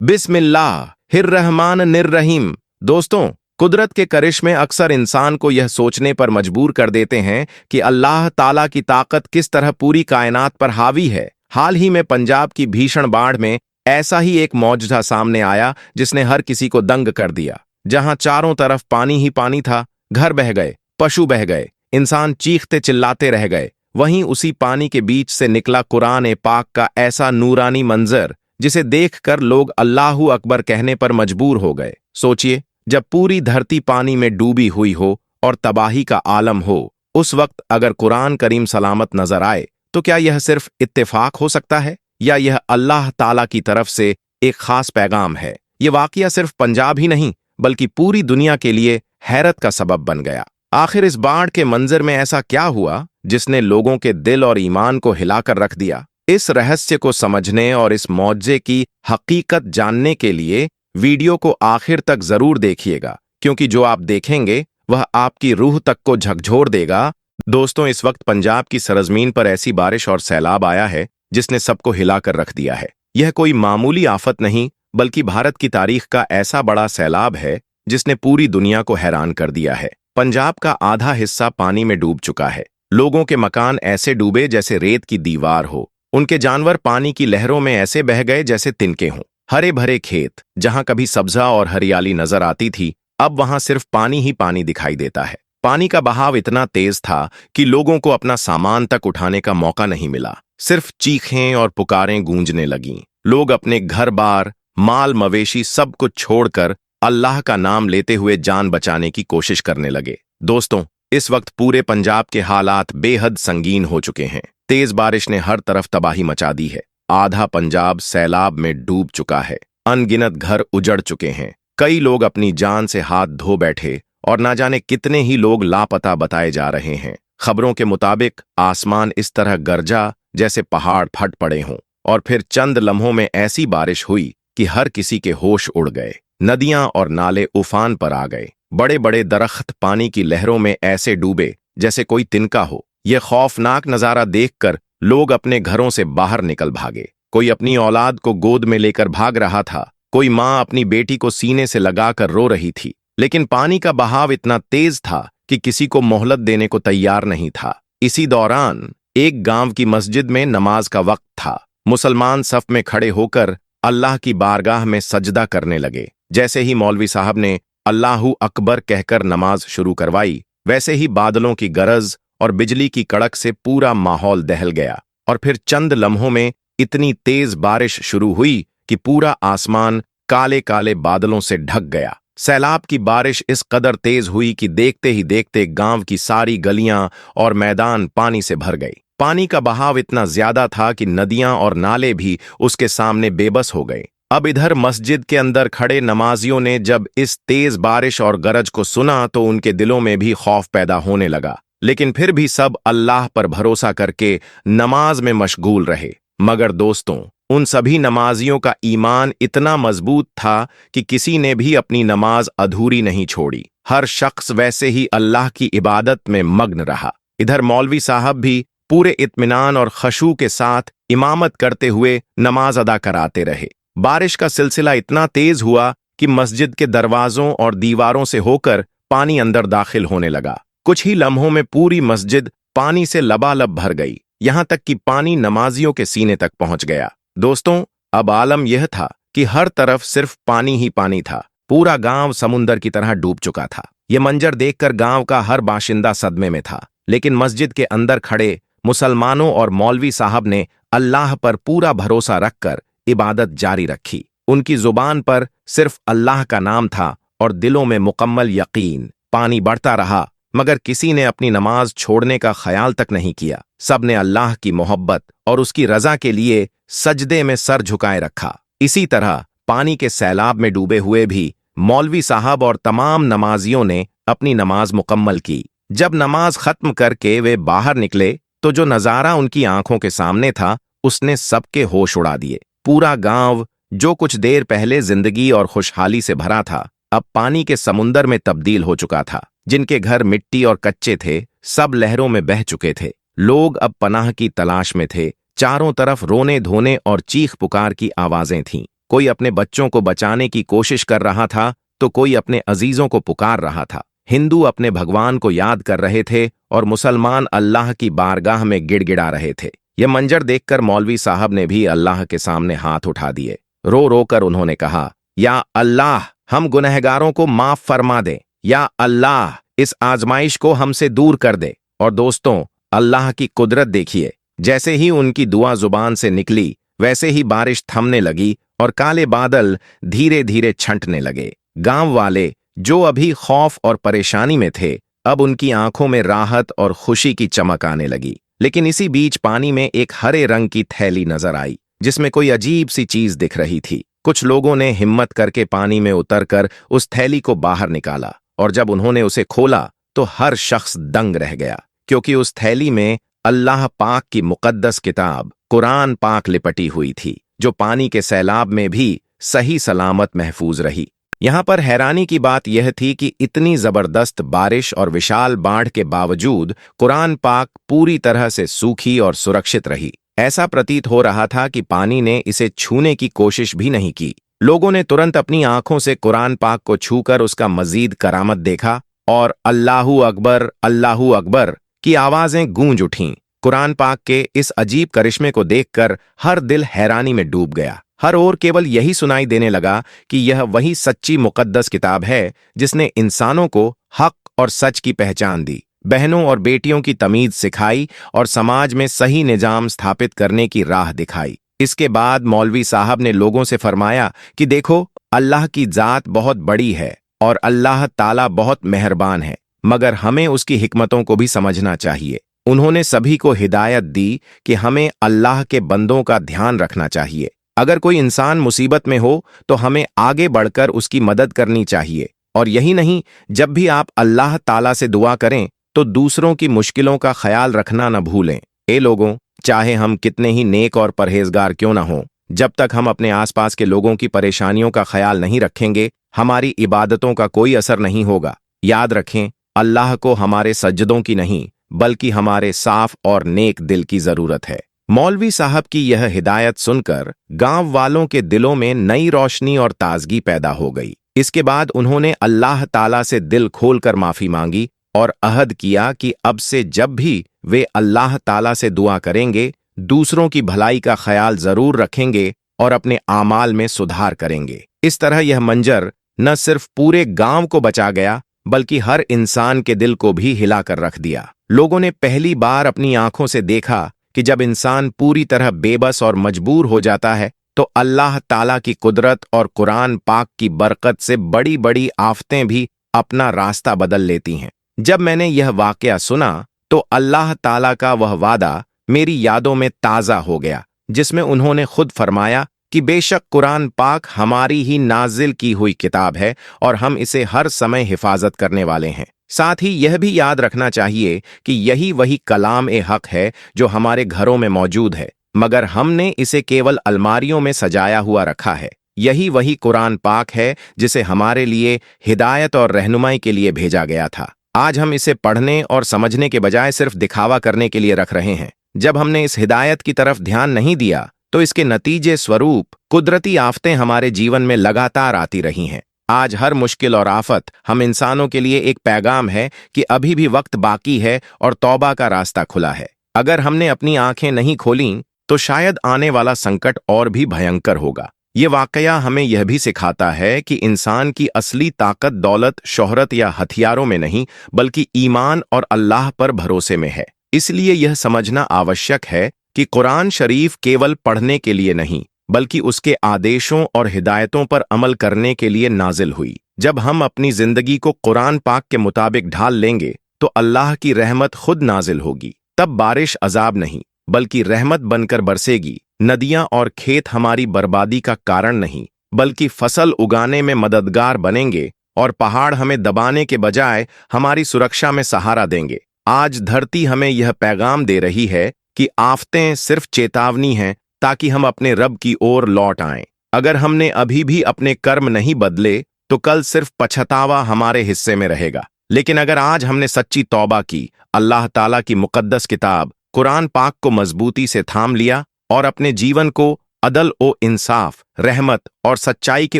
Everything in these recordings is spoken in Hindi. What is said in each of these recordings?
बिस्मिल्लाहिर्रहमानिर्रहीम। दोस्तों, कुदरत के करिश्मे अक्सर इंसान को यह सोचने पर मजबूर कर देते हैं कि अल्लाह ताला की ताकत किस तरह पूरी कायनात पर हावी है। हाल ही में पंजाब की भीषण बाढ़ में ऐसा ही एक मौजज़ा सामने आया जिसने हर किसी को दंग कर दिया। जहां चारों तरफ पानी ही पानी था, घर बह गए, पशु बह गए, इंसान चीखते चिल्लाते रह गए। वहीं उसी पानी के बीच से निकला कुरान ए पाक का ऐसा नूरानी मंजर जिसे देखकर लोग अल्लाहू अकबर कहने पर मजबूर हो गए। सोचिए, जब पूरी धरती पानी में डूबी हुई हो और तबाही का आलम हो, उस वक्त अगर कुरान करीम सलामत नजर आए तो क्या यह सिर्फ इत्तेफाक हो सकता है या यह अल्लाह ताला की तरफ से एक खास पैगाम है? ये वाकया सिर्फ पंजाब ही नहीं बल्कि पूरी दुनिया के लिए हैरत का सबब बन गया। आखिर इस बाढ़ के मंजर में ऐसा क्या हुआ जिसने लोगों के दिल और ईमान को हिलाकर रख दिया? इस रहस्य को समझने और इस मौजे की हकीकत जानने के लिए वीडियो को आखिर तक जरूर देखिएगा, क्योंकि जो आप देखेंगे वह आपकी रूह तक को झकझोर देगा। दोस्तों, इस वक्त पंजाब की सरजमीन पर ऐसी बारिश और सैलाब आया है जिसने सबको हिलाकर रख दिया है। यह कोई मामूली आफत नहीं बल्कि भारत की तारीख का ऐसा बड़ा सैलाब है जिसने पूरी दुनिया को हैरान कर दिया है। पंजाब का आधा हिस्सा पानी में डूब चुका है। लोगों के मकान ऐसे डूबे जैसे रेत की दीवार हो। उनके जानवर पानी की लहरों में ऐसे बह गए जैसे तिनके हों। हरे भरे खेत, जहां कभी सब्जा और हरियाली नजर आती थी, अब वहां सिर्फ पानी ही पानी दिखाई देता है। पानी का बहाव इतना तेज था कि लोगों को अपना सामान तक उठाने का मौका नहीं मिला। सिर्फ चीखें और पुकारें गूंजने लगीं। लोग अपने घर बार, माल मवेशी सब कुछ छोड़कर अल्लाह का नाम लेते हुए जान बचाने की कोशिश करने लगे। दोस्तों, इस वक्त पूरे पंजाब के हालात बेहद संगीन हो चुके हैं। तेज बारिश ने हर तरफ तबाही मचा दी है। आधा पंजाब सैलाब में डूब चुका है। अनगिनत घर उजड़ चुके हैं। कई लोग अपनी जान से हाथ धो बैठे और ना जाने कितने ही लोग लापता बताए जा रहे हैं। खबरों के मुताबिक आसमान इस तरह गरजा जैसे पहाड़ फट पड़े हों और फिर चंद लम्हों में ऐसी बारिश हुई कि हर किसी के होश उड़ गए। नदियां और नाले उफान पर आ गए। बड़े बड़े दरख्त पानी की लहरों में ऐसे डूबे जैसे कोई तिनका हो। यह खौफनाक नजारा देखकर लोग अपने घरों से बाहर निकल भागे। कोई अपनी औलाद को गोद में लेकर भाग रहा था। कोई माँ अपनी बेटी को सीने से लगाकर रो रही थी। लेकिन पानी का बहाव इतना तेज था कि किसी को मोहलत देने को तैयार नहीं था। इसी दौरान एक गांव की मस्जिद में नमाज का वक्त था। मुसलमान सफ में खड़े होकर अल्लाह की बारगाह में सजदा करने लगे। जैसे ही मौलवी साहब ने अल्लाहू अकबर कहकर नमाज शुरू करवाई, वैसे ही बादलों की गरज और बिजली की कड़क से पूरा माहौल दहल गया और फिर चंद लम्हों में इतनी तेज बारिश शुरू हुई कि पूरा आसमान काले काले बादलों से ढक गया। सैलाब की बारिश इस कदर तेज हुई कि देखते ही देखते गांव की सारी गलियां और मैदान पानी से भर गई। पानी का बहाव इतना ज्यादा था कि नदियां और नाले भी उसके सामने बेबस हो गए। अब इधर मस्जिद के अंदर खड़े नमाजियों ने जब इस तेज बारिश और गरज को सुना तो उनके दिलों में भी खौफ पैदा होने लगा। लेकिन फिर भी सब अल्लाह पर भरोसा करके नमाज में मशगूल रहे। मगर दोस्तों, उन सभी नमाजियों का ईमान इतना मजबूत था कि किसी ने भी अपनी नमाज अधूरी नहीं छोड़ी। हर शख्स वैसे ही अल्लाह की इबादत में मग्न रहा। इधर मौलवी साहब भी पूरे इत्मीनान और खशू के साथ इमामत करते हुए नमाज अदा कराते रहे। बारिश का सिलसिला इतना तेज हुआ कि मस्जिद के दरवाजों और दीवारों से होकर पानी अंदर दाखिल होने लगा। कुछ ही लम्हों में पूरी मस्जिद पानी से लबालब भर गई, यहां तक कि पानी नमाजियों के सीने तक पहुंच गया। दोस्तों, अब आलम यह था कि हर तरफ सिर्फ पानी ही पानी था। पूरा गांव समुंदर की तरह डूब चुका था। यह मंजर देखकर गांव का हर बाशिंदा सदमे में था। लेकिन मस्जिद के अंदर खड़े मुसलमानों और मौलवी साहब ने अल्लाह पर पूरा भरोसा रखकर इबादत जारी रखी। उनकी जुबान पर सिर्फ अल्लाह का नाम था और दिलों में मुकम्मल यकीन। पानी बढ़ता रहा मगर किसी ने अपनी नमाज छोड़ने का ख्याल तक नहीं किया। सब ने अल्लाह की मोहब्बत और उसकी रजा के लिए सजदे में सर झुकाए रखा। इसी तरह पानी के सैलाब में डूबे हुए भी मौलवी साहब और तमाम नमाजियों ने अपनी नमाज मुकम्मल की। जब नमाज खत्म करके वे बाहर निकले तो जो नजारा उनकी आंखों के सामने था उसने सबके होश उड़ा दिए। पूरा गांव, जो कुछ देर पहले जिंदगी और खुशहाली से भरा था, अब पानी के समुंदर में तब्दील हो चुका था। जिनके घर मिट्टी और कच्चे थे, सब लहरों में बह चुके थे। लोग अब पनाह की तलाश में थे। चारों तरफ रोने धोने और चीख पुकार की आवाजें थीं। कोई अपने बच्चों को बचाने की कोशिश कर रहा था तो कोई अपने अजीजों को पुकार रहा था। हिंदू अपने भगवान को याद कर रहे थे और मुसलमान अल्लाह की बारगाह में गिड़गिड़ा रहे थे। यह मंजर देखकर मौलवी साहब ने भी अल्लाह के सामने हाथ उठा दिए। रो रो कर उन्होंने कहा, या अल्लाह, हम गुनहगारों को माफ फरमा दे। या अल्लाह, इस आजमाइश को हमसे दूर कर दे। और दोस्तों, अल्लाह की कुदरत देखिए। जैसे ही उनकी दुआ जुबान से निकली वैसे ही बारिश थमने लगी और काले बादल धीरे धीरे छंटने लगे। गांव वाले जो अभी खौफ और परेशानी में थे, अब उनकी आंखों में राहत और खुशी की चमक आने लगी। लेकिन इसी बीच पानी में एक हरे रंग की थैली नजर आई जिसमें कोई अजीब सी चीज दिख रही थी। कुछ लोगों ने हिम्मत करके पानी में उतरकर उस थैली को बाहर निकाला और जब उन्होंने उसे खोला तो हर शख्स दंग रह गया, क्योंकि उस थैली में अल्लाह पाक की मुकद्दस किताब कुरान पाक लिपटी हुई थी, जो पानी के सैलाब में भी सही सलामत महफूज रही। यहां पर हैरानी की बात यह थी कि इतनी जबरदस्त बारिश और विशाल बाढ़ के बावजूद कुरान पाक पूरी तरह से सूखी और सुरक्षित रही। ऐसा प्रतीत हो रहा था कि पानी ने इसे छूने की कोशिश भी नहीं की। लोगों ने तुरंत अपनी आंखों से कुरान पाक को छूकर उसका मजीद करामत देखा और अल्लाहू अकबर की आवाजें गूंज उठीं। कुरान पाक के इस अजीब करिश्मे को देखकर हर दिल हैरानी में डूब गया। हर ओर केवल यही सुनाई देने लगा कि यह वही सच्ची मुकद्दस किताब है जिसने इंसानों को हक और सच की पहचान दी, बहनों और बेटियों की तमीज सिखाई और समाज में सही निजाम स्थापित करने की राह दिखाई। इसके बाद मौलवी साहब ने लोगों से फरमाया कि देखो, अल्लाह की जात बहुत बड़ी है और अल्लाह ताला बहुत मेहरबान है, मगर हमें उसकी हिकमतों को भी समझना चाहिए। उन्होंने सभी को हिदायत दी कि हमें अल्लाह के बंदों का ध्यान रखना चाहिए। अगर कोई इंसान मुसीबत में हो तो हमें आगे बढ़कर उसकी मदद करनी चाहिए। और यही नहीं, जब भी आप अल्लाह ताला से दुआ करें तो दूसरों की मुश्किलों का ख्याल रखना न भूलें। ए लोगों, चाहे हम कितने ही नेक और परहेजगार क्यों न हों, जब तक हम अपने आसपास के लोगों की परेशानियों का ख्याल नहीं रखेंगे, हमारी इबादतों का कोई असर नहीं होगा। याद रखें, अल्लाह को हमारे सज्जदों की नहीं बल्कि हमारे साफ और नेक दिल की जरूरत है। मौलवी साहब की यह हिदायत सुनकर गांव वालों के दिलों में नई रोशनी और ताजगी पैदा हो गई। इसके बाद उन्होंने अल्लाह ताला से दिल खोलकर माफी मांगी और अहद किया कि अब से जब भी वे अल्लाह ताला से दुआ करेंगे, दूसरों की भलाई का ख्याल जरूर रखेंगे और अपने आमाल में सुधार करेंगे। इस तरह यह मंजर न सिर्फ पूरे गांव को बचा गया बल्कि हर इंसान के दिल को भी हिलाकर रख दिया। लोगों ने पहली बार अपनी आंखों से देखा कि जब इंसान पूरी तरह बेबस और मजबूर हो जाता है तो अल्लाह ताला की कुदरत और कुरान पाक की बरकत से बड़ी बड़ी आफतें भी अपना रास्ता बदल लेती हैं। जब मैंने यह वाकया सुना तो अल्लाह ताला का वह वादा मेरी यादों में ताज़ा हो गया, जिसमें उन्होंने खुद फरमाया कि बेशक कुरान पाक हमारी ही नाजिल की हुई किताब है और हम इसे हर समय हिफाजत करने वाले हैं। साथ ही यह भी याद रखना चाहिए कि यही वही कलाम ए हक है जो हमारे घरों में मौजूद है, मगर हमने इसे केवल अलमारियों में सजाया हुआ रखा है। यही वही कुरान पाक है जिसे हमारे लिए हिदायत और रहनुमाई के लिए भेजा गया था। आज हम इसे पढ़ने और समझने के बजाय सिर्फ दिखावा करने के लिए रख रहे हैं। जब हमने इस हिदायत की तरफ ध्यान नहीं दिया तो इसके नतीजे स्वरूप कुदरती आफतें हमारे जीवन में लगातार आती रही हैं। आज हर मुश्किल और आफत हम इंसानों के लिए एक पैगाम है कि अभी भी वक्त बाकी है और तौबा का रास्ता खुला है। अगर हमने अपनी आंखें नहीं खोलीं तो शायद आने वाला संकट और भी भयंकर होगा। ये वाकया हमें यह भी सिखाता है कि इंसान की असली ताकत दौलत, शोहरत या हथियारों में नहीं बल्कि ईमान और अल्लाह पर भरोसे में है। इसलिए यह समझना आवश्यक है कि कुरान शरीफ केवल पढ़ने के लिए नहीं बल्कि उसके आदेशों और हिदायतों पर अमल करने के लिए नाजिल हुई। जब हम अपनी जिंदगी को कुरान पाक के मुताबिक ढाल लेंगे तो अल्लाह की रहमत खुद नाजिल होगी। तब बारिश अजाब नहीं बल्कि रहमत बनकर बरसेगी। नदियां और खेत हमारी बर्बादी का कारण नहीं बल्कि फसल उगाने में मददगार बनेंगे और पहाड़ हमें दबाने के बजाय हमारी सुरक्षा में सहारा देंगे। आज धरती हमें यह पैगाम दे रही है कि आफतें सिर्फ चेतावनी हैं ताकि हम अपने रब की ओर लौट आएं। अगर हमने अभी भी अपने कर्म नहीं बदले तो कल सिर्फ पछतावा हमारे हिस्से में रहेगा। लेकिन अगर आज हमने सच्ची तौबा की, अल्लाह ताला की मुकद्दस किताब कुरान पाक को मजबूती से थाम लिया और अपने जीवन को अदल ओ इंसाफ, रहमत और सच्चाई के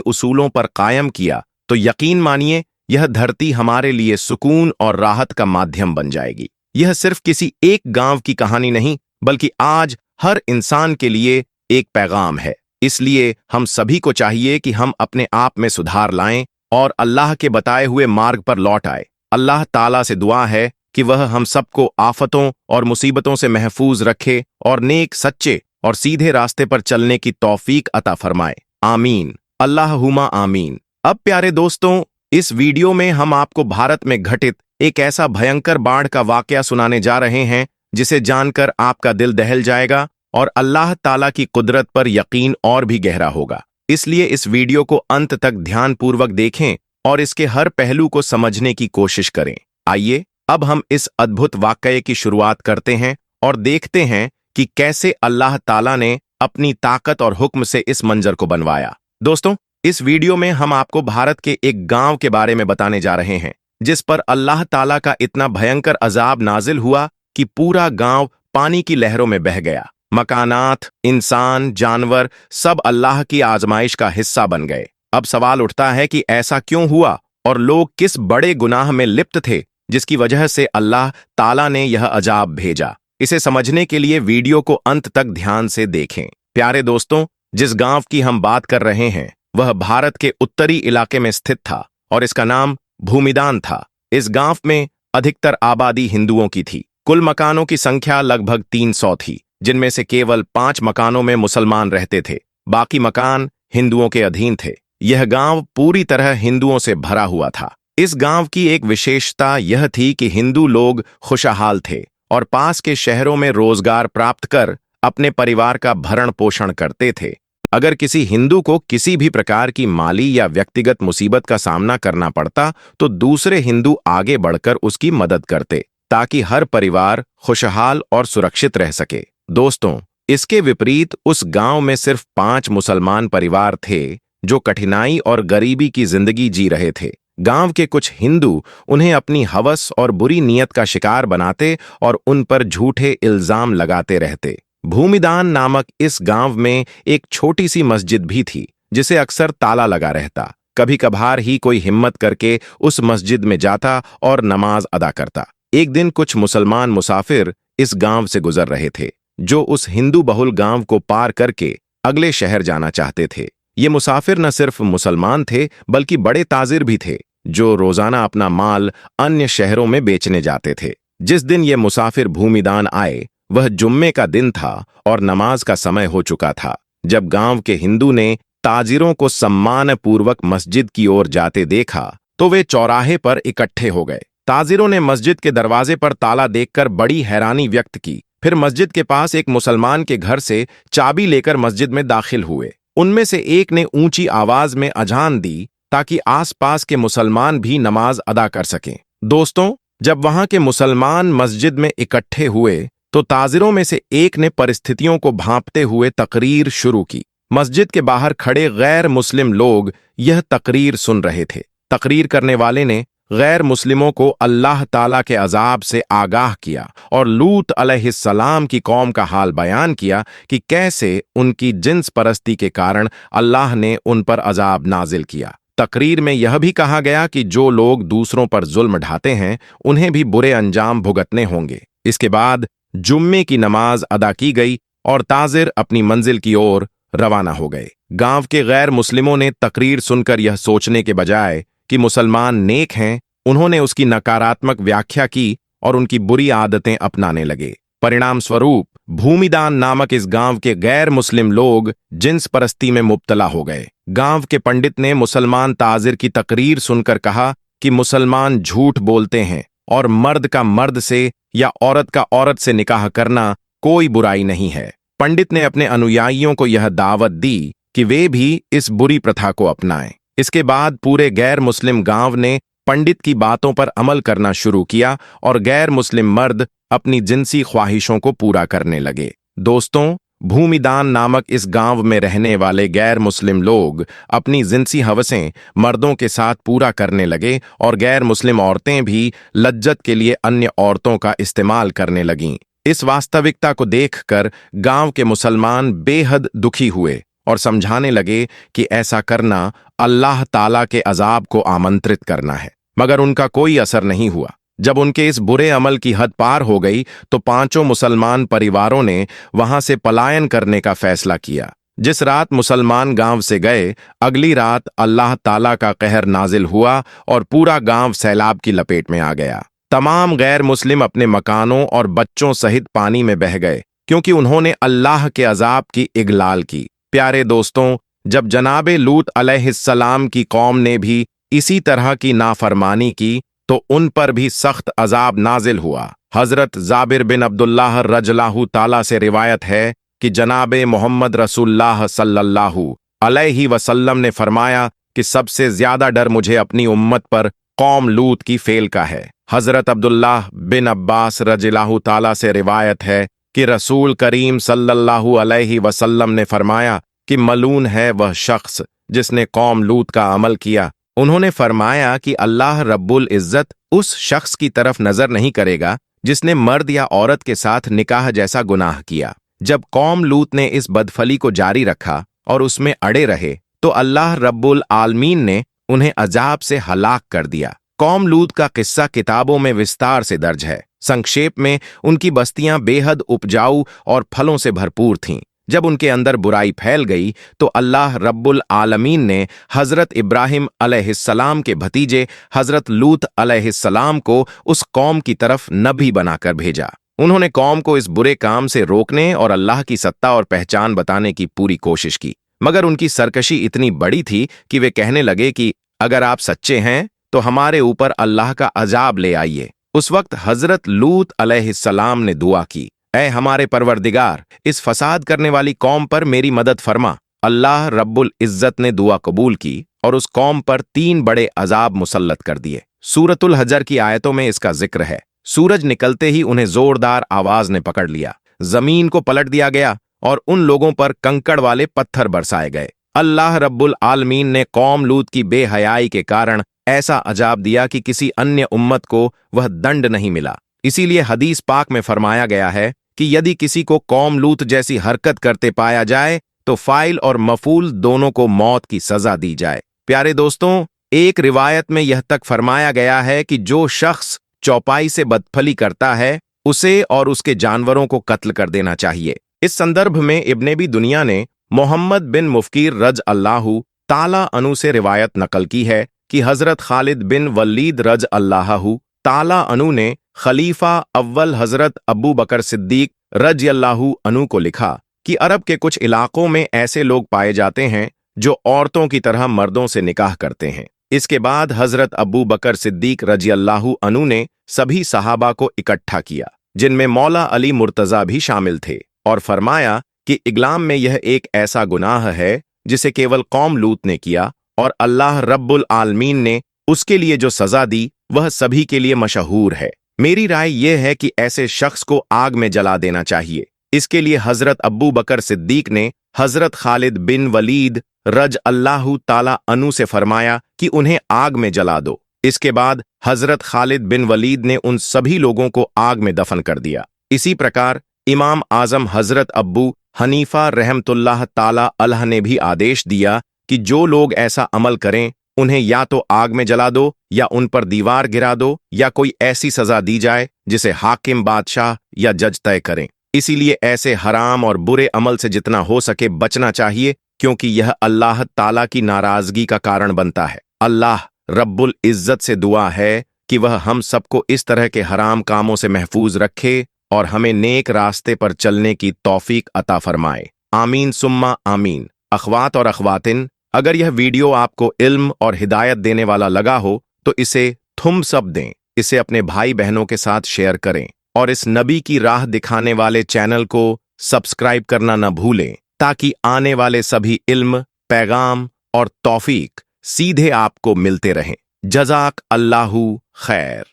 उसूलों पर कायम किया, तो यकीन मानिए यह धरती हमारे लिए सुकून और राहत का माध्यम बन जाएगी। यह सिर्फ किसी एक गांव की कहानी नहीं, बल्कि आज हर इंसान के लिए एक पैगाम है। इसलिए हम सभी को चाहिए कि हम अपने आप में सुधार लाएं और अल्लाह के बताए हुए मार्ग पर लौट आए। अल्लाह ताला से दुआ है कि वह हम सबको आफतों और मुसीबतों से महफूज रखे और नेक, सच्चे और सीधे रास्ते पर चलने की तौफीक अता फरमाए। आमीन, अल्लाहुम्मा आमीन। अब प्यारे दोस्तों, इस वीडियो में हम आपको भारत में घटित एक ऐसा भयंकर बाढ़ का वाकया सुनाने जा रहे हैं जिसे जानकर आपका दिल दहल जाएगा और अल्लाह ताला की कुदरत पर यकीन और भी गहरा होगा। इसलिए इस वीडियो को अंत तक ध्यानपूर्वक देखें और इसके हर पहलू को समझने की कोशिश करें। आइए अब हम इस अद्भुत वाकये की शुरुआत करते हैं और देखते हैं कि कैसे अल्लाह ताला ने अपनी ताकत और हुक्म से इस मंजर को बनवाया। दोस्तों, इस वीडियो में हम आपको भारत के एक गांव के बारे में बताने जा रहे हैं जिस पर अल्लाह ताला का इतना भयंकर अजाब नाजिल हुआ कि पूरा गांव पानी की लहरों में बह गया। मकानात, इंसान, जानवर सब अल्लाह की आजमाइश का हिस्सा बन गए। अब सवाल उठता है कि ऐसा क्यों हुआ और लोग किस बड़े गुनाह में लिप्त थे जिसकी वजह से अल्लाह ताला ने यह अजाब भेजा। इसे समझने के लिए वीडियो को अंत तक ध्यान से देखें। प्यारे दोस्तों, जिस गांव की हम बात कर रहे हैं वह भारत के उत्तरी इलाके में स्थित था और इसका नाम भूमिदान था। इस गांव में अधिकतर आबादी हिंदुओं की थी। कुल मकानों की संख्या लगभग 300 थी, जिनमें से केवल 5 मकानों में मुसलमान रहते थे, बाकी मकान हिंदुओं के अधीन थे। यह गांव पूरी तरह हिंदुओं से भरा हुआ था। इस गांव की एक विशेषता यह थी कि हिंदू लोग खुशहाल थे और पास के शहरों में रोजगार प्राप्त कर अपने परिवार का भरण पोषण करते थे। अगर किसी हिंदू को किसी भी प्रकार की माली या व्यक्तिगत मुसीबत का सामना करना पड़ता तो दूसरे हिंदू आगे बढ़कर उसकी मदद करते ताकि हर परिवार खुशहाल और सुरक्षित रह सके। दोस्तों, इसके विपरीत उस गांव में सिर्फ 5 मुसलमान परिवार थे जो कठिनाई और गरीबी की जिंदगी जी रहे थे। गांव के कुछ हिंदू उन्हें अपनी हवस और बुरी नीयत का शिकार बनाते और उन पर झूठे इल्जाम लगाते रहते। भूमिदान नामक इस गांव में एक छोटी सी मस्जिद भी थी जिसे अक्सर ताला लगा रहता। कभी कभार ही कोई हिम्मत करके उस मस्जिद में जाता और नमाज अदा करता। एक दिन कुछ मुसलमान मुसाफिर इस गांव से गुजर रहे थे जो उस हिंदू बहुल गांव को पार करके अगले शहर जाना चाहते थे। ये मुसाफिर न सिर्फ मुसलमान थे बल्कि बड़े ताजिर भी थे जो रोजाना अपना माल अन्य शहरों में बेचने जाते थे। जिस दिन ये मुसाफिर भूमिदान आए वह जुम्मे का दिन था और नमाज का समय हो चुका था। जब गांव के हिंदू ने ताजिरों को सम्मानपूर्वक मस्जिद की ओर जाते देखा तो वे चौराहे पर इकट्ठे हो गए। ताजिरों ने मस्जिद के दरवाजे पर ताला देखकर बड़ी हैरानी व्यक्त की। फिर मस्जिद के पास एक मुसलमान के घर से चाबी लेकर मस्जिद में दाखिल हुए। उनमें से एक ने ऊंची आवाज में अजान दी ताकि आसपास के मुसलमान भी नमाज अदा कर सकें। दोस्तों, जब वहां के मुसलमान मस्जिद में इकट्ठे हुए तो ताजिरों में से एक ने परिस्थितियों को भांपते हुए तकरीर शुरू की। मस्जिद के बाहर खड़े गैर मुस्लिम लोग यह तकरीर सुन रहे थे। तकरीर करने वाले ने गैर मुस्लिमों को अल्लाह ताला के अजाब से आगाह किया और लूत अलैहिस्सलाम की कौम का हाल बयान किया कि कैसे उनकी जिन्स परस्ती के कारण अल्लाह ने उन पर अजाब नाजिल किया। तकरीर में यह भी कहा गया कि जो लोग दूसरों पर जुल्म ढाते हैं उन्हें भी बुरे अंजाम भुगतने होंगे। इसके बाद जुम्मे की नमाज अदा की गई और ताजिर अपनी मंजिल की ओर रवाना हो गए। गांव के गैर मुस्लिमों ने तकरीर सुनकर यह सोचने के बजाय कि मुसलमान नेक हैं, उन्होंने उसकी नकारात्मक व्याख्या की और उनकी बुरी आदतें अपनाने लगे। परिणाम स्वरूप भूमिदान नामक इस गांव के गैर मुस्लिम लोग जिन्स परस्ती में मुब्तला हो गए। गांव के पंडित ने मुसलमान ताजिर की तकरीर सुनकर कहा कि मुसलमान झूठ बोलते हैं और मर्द का मर्द से या औरत का औरत से निकाह करना कोई बुराई नहीं है। पंडित ने अपने अनुयायियों को यह दावत दी कि वे भी इस बुरी प्रथा को अपनाएं। इसके बाद पूरे गैर मुस्लिम गांव ने पंडित की बातों पर अमल करना शुरू किया और गैर मुस्लिम मर्द अपनी जिनसी ख्वाहिशों को पूरा करने लगे। दोस्तों, भूमिदान नामक इस गांव में रहने वाले गैर मुस्लिम लोग अपनी जिनसी हवसें मर्दों के साथ पूरा करने लगे और गैर मुस्लिम औरतें भी लज्जत के लिए अन्य औरतों का इस्तेमाल करने लगीं। इस वास्तविकता को देखकर गांव के मुसलमान बेहद दुखी हुए और समझाने लगे कि ऐसा करना अल्लाह ताला के अजाब को आमंत्रित करना है, मगर उनका कोई असर नहीं हुआ। जब उनके इस बुरे अमल की हद पार हो गई तो पांचों मुसलमान परिवारों ने वहां से पलायन करने का फैसला किया। जिस रात मुसलमान गांव से गए, अगली रात अल्लाह ताला का कहर नाजिल हुआ और पूरा गांव सैलाब की लपेट में आ गया। तमाम गैर मुस्लिम अपने मकानों और बच्चों सहित पानी में बह गए, क्योंकि उन्होंने अल्लाह के अजाब की इगलाल की। प्यारे दोस्तों, जब जनाबे लूत अलैहिस्सलाम की कौम ने भी इसी तरह की नाफरमानी की तो उन पर भी सख्त अजाब नाजिल हुआ। हजरत जाबिर बिन अब्दुल्लाह रजलाहु ताला से रिवायत है कि जनाबे मोहम्मद रसूलुल्लाह सल्लल्लाहु अलैहि वसल्लम ने फरमाया कि सबसे ज्यादा डर मुझे अपनी उम्मत पर कौम लूत की फेल का है। हजरत अब्दुल्लाह बिन अब्बास रजिल्लाहु ताला से रिवायत है कि रसूल करीम सल्लल्लाहु अलैहि वसल्लम ने फरमाया कि मलून है वह शख्स जिसने कौम लूत का अमल किया। उन्होंने फरमाया कि अल्लाह रब्बुल इज्जत उस शख्स की तरफ नजर नहीं करेगा जिसने मर्द या औरत के साथ निकाह जैसा गुनाह किया। जब कौम लूत ने इस बदफली को जारी रखा और उसमें अड़े रहे तो अल्लाह रब्बुल आलमीन ने उन्हें अजाब से हलाक कर दिया। कौम लूत का किस्सा किताबों में विस्तार से दर्ज है। संक्षेप में उनकी बस्तियां बेहद उपजाऊ और फलों से भरपूर थीं। जब उनके अंदर बुराई फैल गई तो अल्लाह रब्बुल आलमीन ने हजरत इब्राहिम अलैहिस्सलाम के भतीजे हजरत लूत अलैहिस्सलाम को उस कौम की तरफ नबी बनाकर भेजा। उन्होंने कौम को इस बुरे काम से रोकने और अल्लाह की सत्ता और पहचान बताने की पूरी कोशिश की, मगर उनकी सरकशी इतनी बड़ी थी कि वे कहने लगे कि अगर आप सच्चे हैं तो हमारे ऊपर अल्लाह का अजाब ले आइए। उस वक्त हजरत लूत अलैहिस्सलाम ने दुआ की, ऐ हमारे परवरदिगार, इस फसाद करने वाली कौम पर मेरी मदद फरमा। अल्लाह रब्बुल इज्जत ने दुआ कबूल की और उस कौम पर 3 बड़े अजाब मुसल्लत कर दिए। सूरतुल हजर की आयतों में इसका जिक्र है। सूरज निकलते ही उन्हें जोरदार आवाज ने पकड़ लिया, जमीन को पलट दिया गया और उन लोगों पर कंकड़ वाले पत्थर बरसाए गए। अल्लाह रब्बुल आलमीन ने कौम लूत की बेहयाई के कारण ऐसा अजाब दिया कि किसी अन्य उम्मत को वह दंड नहीं मिला। इसीलिए हदीस पाक में फरमाया गया है कि यदि किसी को कौम लूत जैसी हरकत करते पाया जाए तो फाइल और मफूल दोनों को मौत की सजा दी जाए। प्यारे दोस्तों, एक रिवायत में यह तक फरमाया गया है कि जो शख्स चौपाई से बदफली करता है उसे और उसके जानवरों को कत्ल कर देना चाहिए। इस संदर्भ में इब्ने भी दुनिया ने मोहम्मद बिन मुफकीर रज अल्लाहु ताला अनु से रिवायत नकल की है कि हजरत खालिद बिन वलीद रज अल्लाहु ताला अनु ने खलीफा अव्वल हजरत अबू बकर सिद्दीक रज़ियल्लाहु अन्हु को लिखा कि अरब के कुछ इलाकों में ऐसे लोग पाए जाते हैं जो औरतों की तरह मर्दों से निकाह करते हैं। इसके बाद हजरत अबू बकर सिद्दीक रज़ियल्लाहु अन्हु ने सभी सहाबा को इकट्ठा किया, जिनमें मौला अली मुर्तजा भी शामिल थे, और फरमाया कि इस्लाम में यह एक ऐसा गुनाह है जिसे केवल कौम लूत ने किया और अल्लाह रब्बुल आलमीन ने उसके लिए जो सजा दी वह सभी के लिए मशहूर है। मेरी राय यह है कि ऐसे शख्स को आग में जला देना चाहिए। इसके लिए हजरत अबू बकर सिद्दीक ने हजरत खालिद बिन वलीद रज़ियल्लाहु ताला अन्हु से फरमाया कि उन्हें आग में जला दो। इसके बाद हजरत खालिद बिन वलीद ने उन सभी लोगों को आग में दफन कर दिया। इसी प्रकार इमाम आजम हजरत अब्बू हनीफा रहमतुल्लाह ताला अलैह ने भी आदेश दिया कि जो लोग ऐसा अमल करें उन्हें या तो आग में जला दो या उन पर दीवार गिरा दो या कोई ऐसी सजा दी जाए जिसे हाकिम बादशाह या जज तय करें। इसीलिए ऐसे हराम और बुरे अमल से जितना हो सके बचना चाहिए, क्योंकि यह अल्लाह ताला की नाराजगी का कारण बनता है। अल्लाह रब्बुल इज्जत से दुआ है कि वह हम सबको इस तरह के हराम कामों से महफूज रखे और हमें नेक रास्ते पर चलने की तौफीक अता फरमाए। आमीन सुम्मा आमीन। अखवात और अखवातिन, अगर यह वीडियो आपको इल्म और हिदायत देने वाला लगा हो तो इसे थम्स अप दें, इसे अपने भाई बहनों के साथ शेयर करें और इस नबी की राह दिखाने वाले चैनल को सब्सक्राइब करना न भूलें, ताकि आने वाले सभी इल्म, पैगाम और तौफीक सीधे आपको मिलते रहें। जज़ाक अल्लाहु खैर।